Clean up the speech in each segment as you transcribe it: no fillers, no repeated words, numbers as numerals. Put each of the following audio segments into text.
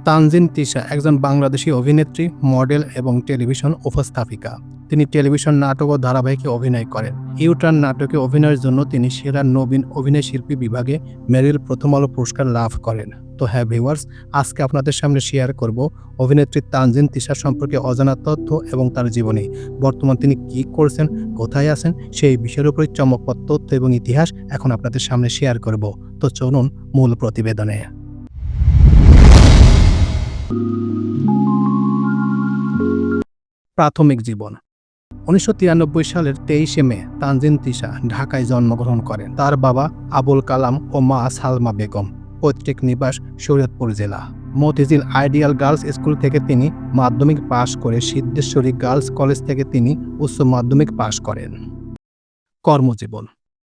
তানজিন তিশা একজন বাংলাদেশী অভিনেত্রী, মডেল এবং টেলিভিশন উপস্থাপিকা। তিনি টেলিভিশন নাটক ও ধারাবাহিকে অভিনয় করেন। ইউটার্ন নাটকে অভিনয়ের জন্য তিনি সেরা নবীন অভিনয়শিল্পী বিভাগে মেরিল প্রথম আলো পুরস্কার লাভ করেন। তো হ্যাঁ ভিউয়ার্স, আজকে আপনাদের সামনে শেয়ার করব অভিনেত্রী তানজিন তিশা সম্পর্কে অজানা তথ্য এবং তার জীবনী। বর্তমান তিনি কি করছেন, কোথায় আছেন, সেই বিষয়ের উপরে চমকপ্রদ তথ্য এবং ইতিহাস এখন আপনাদের সামনে শেয়ার করব। তো চলুন মূল প্রতিবেদনে। প্রাথমিক জীবন। ১৯৯৩ সালের ২৩শে মে তানজিন তিশা ঢাকায় জন্মগ্রহণ করেন। তার বাবা আবুল কালাম ও মা সালমা বেগম। পৈতৃক নিবাস শরীয়তপুর জেলা। মতিঝিল আইডিয়াল গার্লস স্কুল থেকে তিনি মাধ্যমিক পাশ করে সিদ্ধেশ্বরী গার্লস কলেজ থেকে তিনি উচ্চ মাধ্যমিক পাশ করেন। কর্মজীবন।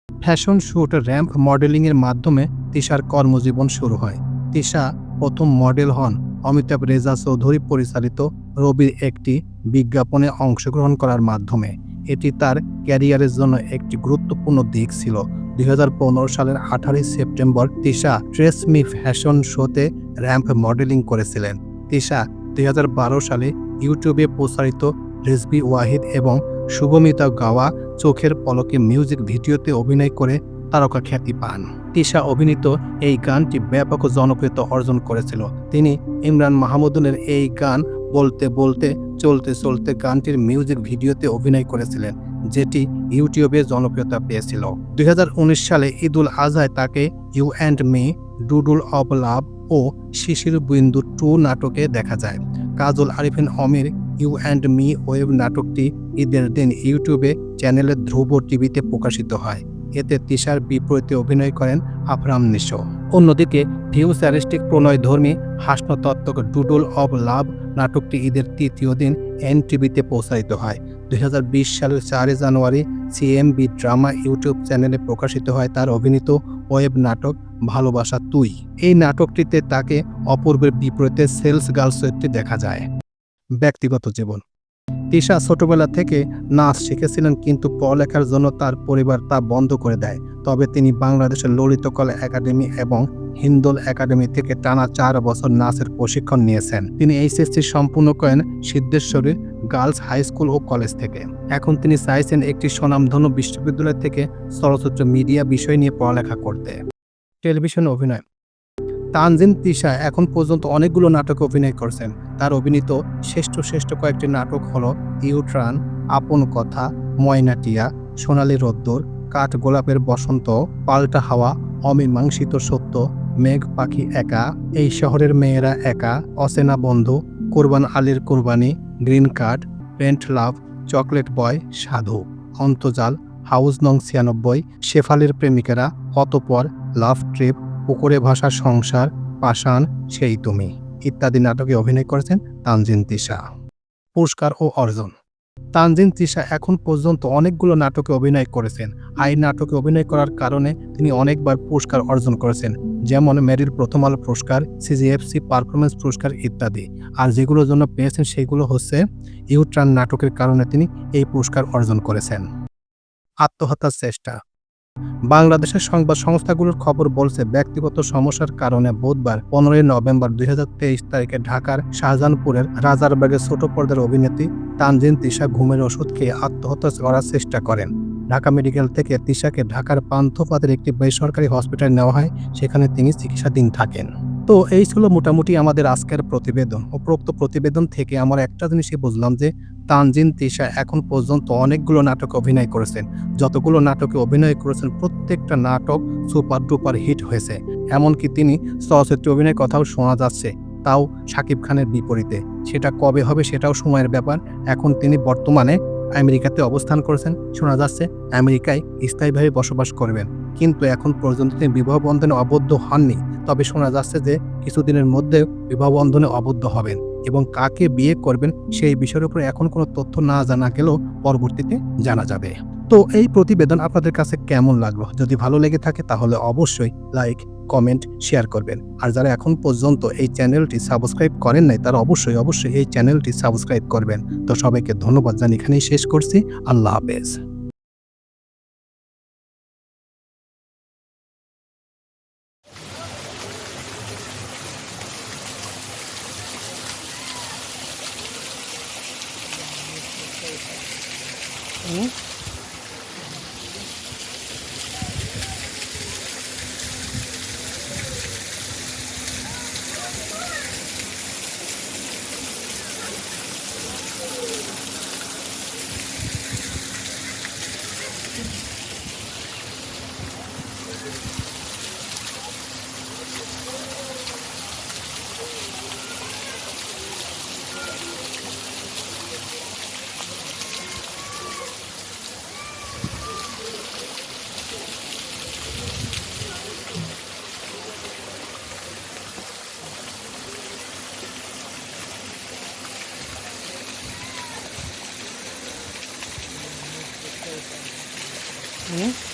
ফ্যাশন শুট, র্যাম্প মডেলিংয়ের মাধ্যমে তিশার কর্মজীবন শুরু হয়। তিশা প্রথম মডেল হন অমিতাভ রেজা চৌধুরী পরিচালিত রবির একটি বিজ্ঞাপনে অংশগ্রহণ করার মাধ্যমে। এটি তার ক্যারিয়ারের জন্য একটি গুরুত্বপূর্ণ দিক ছিল। ২০১৫ সালের 18 September Tisha trace me fashion শোতে র্যাম্প মডেলিং করেছিলেন। তিশা ২০১২ সালে ইউটিউবে প্রচারিত রিজভী ওয়াহিদ এবং শুভমিতা গাওয়া চোখের পলকে মিউজিক ভিডিওতে অভিনয় করে তারকা খ্যাতি পান। তিশা অভিনীত এই গানটি ব্যাপক জনপ্রিয়তা অর্জন করেছিল। তিনি ইমরান মাহমুদুলের এই গান বলতে বলতে চলতে চলতে গানটির মিউজিক ভিডিওতে অভিনয় করেছিলেন, যেটি ইউটিউবে জনপ্রিয়তা পেয়েছিল। ২০১৯ সালে ঈদুল আজহায় তাকে you and me, doodle of love ও শিশির বিন্দু 2 নাটকে দেখা যায়। কাজল আরিফিন অমির ইউ অ্যান্ড মি ওয়েব নাটকটি ঈদের দিন ইউটিউবে চ্যানেলে ধ্রুব টিভিতে প্রকাশিত হয়। এতে তিশার বিপরীতে অভিনয় করেন আফরাম নিশো। অন্যদিকে ফিউচারিস্টিক প্রণয়ধর্মী হাস্যতত্ত্বক ডুডল অব লাভ নাটকটি ঈদের তৃতীয় দিন এনটিভিতে প্রচারিত হয়। ২০২০ সালের ৪ জানুয়ারি সিএমবি ড্রামা ইউটিউব চ্যানেলে প্রকাশিত হয় তার অভিনীত ওয়েব নাটক ভালোবাসা তুই। এই নাটকটিতে তাকে অপূর্বের বিপরীতে সেলস গার্ল চরিত্রে দেখা যায়। ব্যক্তিগত জীবন। তিশা ছোটবেলা থেকে নাচ শিখেছিলেন, কিন্তু পড়ালেখার জন্য তার পরিবার তা বন্ধ করে দেয়। তবে তিনি বাংলাদেশের ললিতকলা একাডেমি এবং হিন্দোল একাডেমি থেকে টানা ৪ বছর নাচের প্রশিক্ষণ নিয়েছেন। তিনি এইচএসসি সম্পূর্ণ করেন সিদ্ধেশ্বরী গার্লস হাই স্কুল ও কলেজ থেকে। এখন তিনি চাইছেন একটি স্বনামধন্য বিশ্ববিদ্যালয় থেকে চলচ্চিত্র মিডিয়া বিষয় নিয়ে পড়ালেখা করতে। টেলিভিশন অভিনয়। তানজিন তিশা এখন পর্যন্ত অনেকগুলো নাটকে অভিনয় করছেন। তার অভিনীত শ্রেষ্ঠ কয়েকটি নাটক হল ইউট্রান, আপন কথা, ময়নাটিয়া, সোনালী রোদ্দুর, কাঠ গোলাপের বসন্ত, পাল্টা হাওয়া, অমীমাংসিত সত্য, মেঘ পাখি একা, এই শহরের মেয়েরা একা, অচেনা বন্ধু, কুরবান আলীর কুরবানি, গ্রিন কার্ড, পেন্ট লাভ, চকলেট বয়, সাধু, অন্তজাল, হাউস নং ৯৬, শেফালির প্রেমিকেরা, অতঃপর, লাভ ট্রিপ, পুকুরে ভাষা সংসার, পাষাণ, সেই তুমি ইত্যাদি নাটকে অভিনয় করেছেন তানজিন তিশা। পুরস্কার ও অর্জন। তানজিন তিশা এখন পর্যন্ত অনেকগুলো নাটকে অভিনয় করেছেন। এই নাটকে অভিনয় করার কারণে তিনি অনেকবার পুরস্কার অর্জন করেছেন, যেমন মেরিল প্রথম আলো পুরস্কার, সিজিএফসি পারফরমেন্স পুরস্কার ইত্যাদি। আর যেগুলোর জন্য পেয়েছেন সেগুলো হচ্ছে ইউট্রান নাটকের কারণে তিনি এই পুরস্কার অর্জন করেছেন। আত্মহত্যার চেষ্টা। বাংলাদেশের সংবাদ সংস্থাগুলোর খবর বলছে, ব্যক্তিগত সমস্যার কারণে বুধবার ১৫ নভেম্বর ২০২৩ তারিখে ঢাকার শাহজাহানপুরের রাজারবাগের ছোট পর্দার অভিনেত্রী তানজিন তিশা ঘুমের ওষুধ খেয়ে আত্মহত্যা করার চেষ্টা করেন। ঢাকা মেডিকেল থেকে তিশাকে ঢাকার পান্থপথের একটি বেসরকারি হসপিটালে নেওয়া হয়, সেখানে তিনি চিকিৎসাধীন থাকেন। তো এই ছিল মোটামুটি আমাদের আজকের প্রতিবেদন। উপরোক্ত প্রতিবেদন থেকে আমরা একটা জিনিসই বুঝলাম যে তানজিন তিশা এখন পর্যন্ত অনেকগুলো নাটকে অভিনয় করেছেন। যতগুলো নাটকে অভিনয় করেছেন প্রত্যেকটা নাটক সুপার ডুপার হিট হয়েছে। এমনকি তিনি চলচ্চিত্রে অভিনয়ের কথাও শোনা যাচ্ছে, তাও শাকিব খানের বিপরীতে। সেটা কবে হবে সেটাও সময়ের ব্যাপার। এখন তিনি বর্তমানে আমেরিকাতে অবস্থান করেছেন, শোনা যাচ্ছে আমেরিকায় স্থায়ীভাবে বসবাস করবেন। কিন্তু এখন পর্যন্ত তিনি বিবাহ বন্ধনে আবদ্ধ হননি। তবে শোনা যাচ্ছে যে কিছুদিনের মধ্যে বিবাহ বন্ধনে আবদ্ধ হবেন এবং কাকে বিয়ে করবেন সেই বিষয়ের উপর এখন কোনো তথ্য না জানা গেলেও পরবর্তীতে জানা যাবে। তো এই প্রতিবেদন আপনাদের কাছে কেমন লাগলো? যদি ভালো লেগে থাকে তাহলে অবশ্যই লাইক, কমেন্ট, শেয়ার করবেন। আর যারা এখন পর্যন্ত এই চ্যানেলটি সাবস্ক্রাইব করেন নাই তারা অবশ্যই এই চ্যানেলটি সাবস্ক্রাইব করবেন। তো সবাইকে ধন্যবাদ জানিয়ে এখানেই শেষ করছি। আল্লাহ হাফেজ। হুম? হুম?